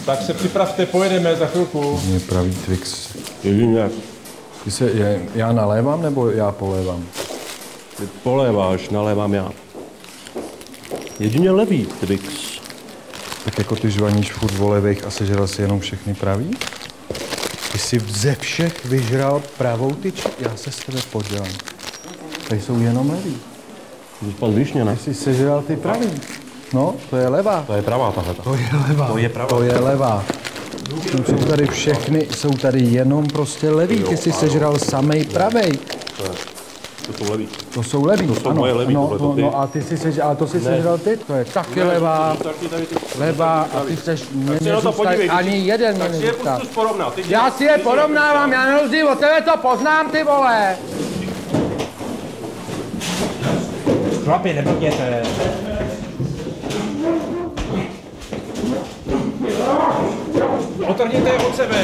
Tak se připravte, pojedeme za chvilku. Mě pravý Twix. Jedině. Já nalévám nebo já polévám? Ty poléváš, nalévám já. Jedině levý Twix. Tak jako ty žvaníš furt v olejvejch a sežral si jenom všechny pravý? Ty jsi ze všech vyžral pravou tyč? Já se s tebe podělám. Tady jsou jenom levý. Pan Višně, ne? Ty jsi sežral ty pravý. No, to je levá. To je pravá tahle. To je levá. To je pravá. To je levá. Jsou tady všechny, jsou tady jenom prostě levý. Ty jsi sežral samej pravej. To jsou levý. To jsou levý, To jsou ano. moje levý, tohleto ty. No a ty jsi sežral, ale to jsi sežral ty. To je taky levá. Levá a ty chceš, mě nezůstají ani jeden mě nezůstá. Já si je porovnávám, já na rozdíl od tebe to poznám, ty vole. Chlapi, neblbněte. Otrhněte je od sebe.